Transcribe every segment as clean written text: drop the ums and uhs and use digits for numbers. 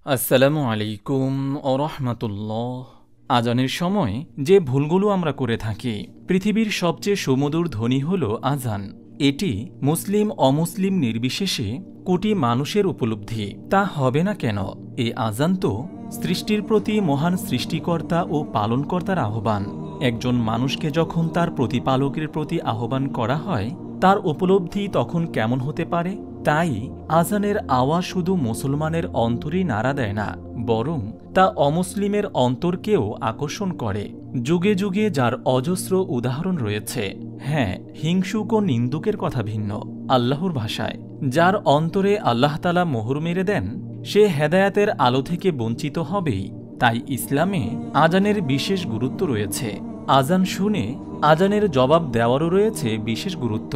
আসসালামু আলাইকুম ও রহমতুল্লাহ। আজানের সময় যে ভুলগুলো আমরা করে থাকি, পৃথিবীর সবচেয়ে সুমধুর ধ্বনি হল আজান। এটি মুসলিম অমুসলিম নির্বিশেষে কোটি মানুষের উপলব্ধি। তা হবে না কেন? এই আজান তো সৃষ্টির প্রতি মহান সৃষ্টিকর্তা ও পালনকর্তার আহ্বান। একজন মানুষকে যখন তার প্রতিপালকের প্রতি আহ্বান করা হয়, তার উপলব্ধি তখন কেমন হতে পারে? তাই আজানের আওয়াজ শুধু মুসলমানের অন্তরই নাড়া দেয় না, বরং তা অমুসলিমের অন্তরকেও আকর্ষণ করে। যুগে যুগে যার অজস্র উদাহরণ রয়েছে। হ্যাঁ, হিংসুক ও নিন্দুকের কথা ভিন্ন। আল্লাহর ভাষায়, যার অন্তরে আল্লাহ তাআলা মোহর মেরে দেন, সে হেদায়াতের আলো থেকে বঞ্চিত হবেই। তাই ইসলামে আজানের বিশেষ গুরুত্ব রয়েছে। আজান শুনে আজানের জবাব দেওয়ারও রয়েছে বিশেষ গুরুত্ব।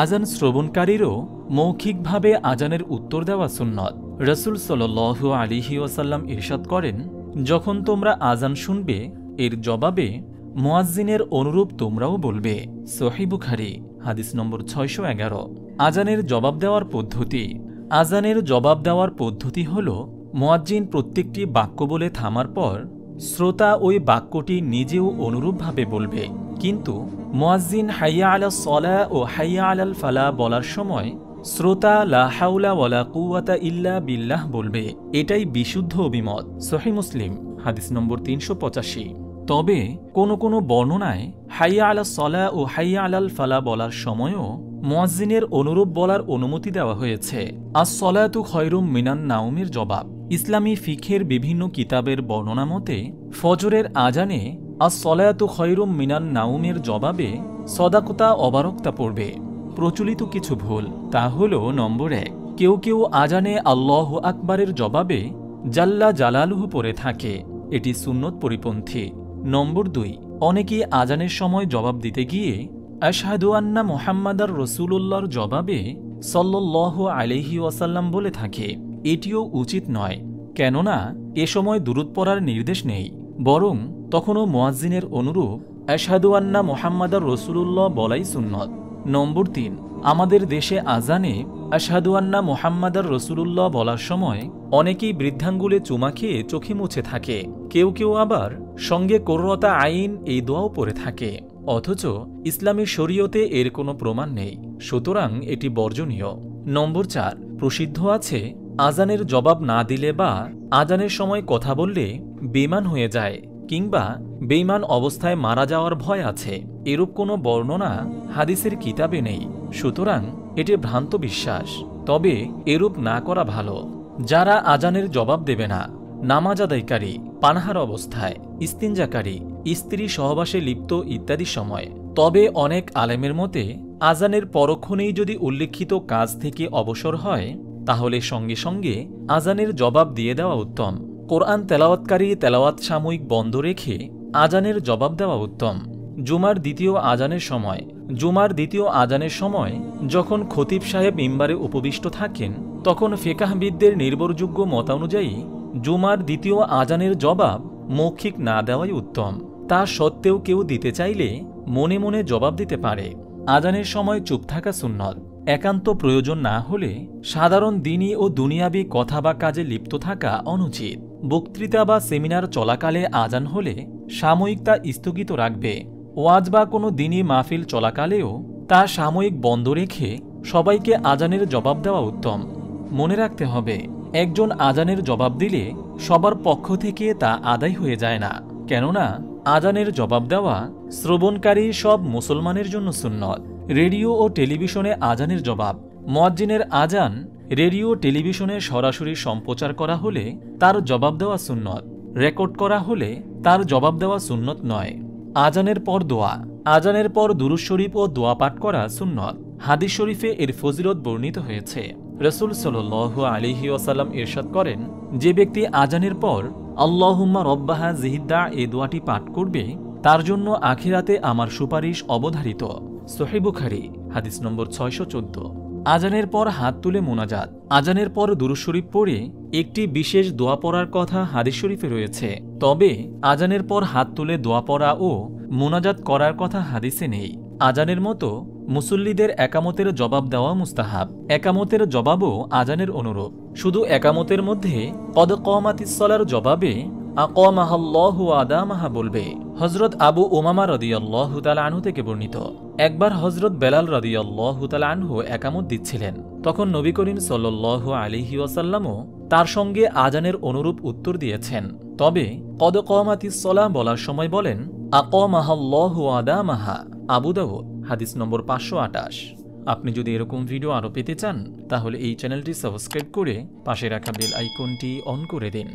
আজান শ্রবণকারীরও মৌখিকভাবে আজানের উত্তর দেওয়া সুন্নত। রাসূল সাল্লাল্লাহু আলাইহি ওয়াসাল্লাম ইরশাদ করেন, যখন তোমরা আজান শুনবে, এর জবাবে মুয়াজ্জিনের অনুরূপ তোমরাও বলবে। সহিহ বুখারী হাদিস নম্বর 611। আজানের জবাব দেওয়ার পদ্ধতি। আজানের জবাব দেওয়ার পদ্ধতি হল, মুয়াজ্জিন প্রত্যেকটি বাক্য বলে থামার পর শ্রোতা ওই বাক্যটি নিজেও অনুরূপভাবে বলবে। কিন্তু মুয়াজ্জিন হাইয়া আলাস সলাহ ও হাইয়া আলাল ফালাহ বলার সময় শ্রোতা লা হাওলা ওয়ালা কুওয়াতা ইল্লা বিল্লাহ বলবে। এটাই বিশুদ্ধ অভিমত। সহিহ মুসলিম হাদিস নম্বর 385। তবে কোনো বর্ণনায় হাইয়া আলাস সলাহ ও হাইয়া আলাল ফালাহ বলার সময়ও মুয়াজ্জিনের অনুরূপ বলার অনুমতি দেওয়া হয়েছে। আস সলাতু খয়রুম মিনান নাওমের জবাব। ইসলামী ফিকহের বিভিন্ন কিতাবের বর্ণনা মতে ফজরের আজানে আস সলাতু খয়রুম মিনান নাওমের জবাবে সদাকতা অবারকতা পড়বে। প্রচলিত কিছু ভুল, তা হল: নম্বর 1, কেউ আজানে আল্লাহু আকবারের জবাবে জাল্লা জালালুহু পড়ে থাকে। এটি সুন্নত পরিপন্থী। নম্বর 2, অনেকেই আজানের সময় জবাব দিতে গিয়ে আশহাদু আন্না মুহাম্মাদার রাসূলুল্লাহর জবাবে সাল্লাল্লাহু আলাইহি ওয়াসাল্লাম বলে থাকে। এটিও উচিত নয়, কেননা এ সময় দুরূদ পড়ার নির্দেশ নেই, বরং তখনও মুয়াজ্জিনের অনুরূপ আশহাদু আন্না মুহাম্মাদার রাসূলুল্লাহ বলাই সুন্নত। নম্বর 3, আমাদের দেশে আজানে আশহাদু আন্না মুহাম্মাদার রাসূলুল্লাহ বলার সময় অনেকেই বৃদ্ধাঙ্গুলে চুমা খেয়ে চোখে মুছে থাকে। কেউ আবার সঙ্গে কুররাতা আইন এই দোয়াও পড়ে থাকে। অথচ ইসলামী শরীয়তে এর কোনো প্রমাণ নেই, সুতরাং এটি বর্জনীয়। নম্বর 4, প্রসিদ্ধ আছে আজানের জবাব না দিলে বা আজানের সময় কথা বললে বেঈমান হয়ে যায় কিংবা বেঈমান অবস্থায় মারা যাওয়ার ভয় আছে। এরূপ কোনো বর্ণনা হাদিসের কিতাবে নেই, সুতরাং এটি ভ্রান্ত বিশ্বাস। তবে এরূপ না করা ভালো। যারা আজানের জবাব দেবে না, নামাজ আদায়কারী, পানাহার অবস্থায়, ইস্তিনজাকারী, স্ত্রী সহবাসে লিপ্ত ইত্যাদি সময়। তবে অনেক আলেমের মতে আজানের পরক্ষণেই যদি উল্লেখিত কাজ থেকে অবসর হয়, তাহলে সঙ্গে সঙ্গে আজানের জবাব দিয়ে দেওয়া উত্তম। কোরআন তেলাওয়াতকারী তেলাওয়াত সাময়িক বন্ধ রেখে আজানের জবাব দেওয়া উত্তম। জুমার দ্বিতীয় আজানের সময় যখন খতিব সাহেব মিম্বারে উপবিষ্ট থাকেন, তখন ফিকহবিদদের নির্ভরযোগ্য মতানুযায়ী জুমার দ্বিতীয় আজানের জবাব মৌখিক না দেওয়াই উত্তম। তা সত্ত্বেও কেউ দিতে চাইলে মনে মনে জবাব দিতে পারে। আজানের সময় চুপ থাকা সুন্নত। একান্ত প্রয়োজন না হলে সাধারণ দিনী ও দুনিয়াবি কথা বা কাজে লিপ্ত থাকা অনুচিত। বক্তৃতা বা সেমিনার চলাকালে আজান হলে সাময়িক তা স্থগিত রাখবে। ওয়াজ বা কোনো দিনী মাহফিল চলাকালেও তা সাময়িক বন্ধ রেখে সবাইকে আজানের জবাব দেওয়া উত্তম। মনে রাখতে হবে, একজন আজানের জবাব দিলে সবার পক্ষ থেকে তা আদায় হয়ে যায় না, কেননা আজানের জবাব দেওয়া শ্রবণকারী সব মুসলমানের জন্য সুন্নত। রেডিও ও টেলিভিশনে আজানের জবাব। মুয়াজ্জিনের আজান রেডিও টেলিভিশনে সরাসরি সম্প্রচার করা হলে তার জবাব দেওয়া সুন্নত, রেকর্ড করা হলে তার জবাব দেওয়া সুন্নত নয়। আজানের পর দোয়া। আজানের পর দুরূদ শরীফ ও দোয়া পাঠ করা সুন্নত। হাদিস শরীফে এর ফজিলত বর্ণিত হয়েছে। রাসূল সাল্লাল্লাহু আলাইহি ওয়াসাল্লাম ইরশাদ করেন, যে ব্যক্তি আজানের পর আল্লাহুম্মা রব্বা হাযিহিদ দা এই দোয়াটি পাঠ করবে, তার জন্য আখিরাতে আমার সুপারিশ অবধারিত। সহিহ বুখারী হাদিস নম্বর 614। আজানের পর হাত তুলে মোনাজাত। আজানের পর দুরূদ শরীফ পড়ে একটি বিশেষ দোয়া পড়ার কথা হাদিস শরীফে রয়েছে, তবে আজানের পর হাত তুলে দোয়া পড়া ও মোনাজাত করার কথা হাদিসে নেই। আজানের মতো মুসল্লিদের একামতের জবাব দেওয়া মুস্তাহাব। একামতের জবাবও আজানের অনুরূপ। শুধু একামতের মধ্যে কদ কওমাতিস সলার জবাবে আকামাহাল্লাহু আদামাহা বলবে। হযরত আবু উমামা রাদিয়াল্লাহু তাআলা আনহু থেকে বর্ণিত, একবার হযরত বেলাল রাদিয়াল্লাহু তাআলা আনহু একামত দিচ্ছিলেন। তখন নবী করিম সাল্লাল্লাহু আলাইহি ওয়াসাল্লামও তার সঙ্গে আজানের অনুরূপ উত্তর দিয়েছেন। তবে কদ কওমাতিস সলাহ বলার সময় বলেন আকামাহাল্লাহু আদামাহা। আবু দাউদ হাদিস নম্বর 528। আপনি যদি এরকম ভিডিও আরও পেতে চান তাহলে এই চ্যানেলটি সাবস্ক্রাইব করে পাশে রাখা বেল আইকনটি অন করে দিন।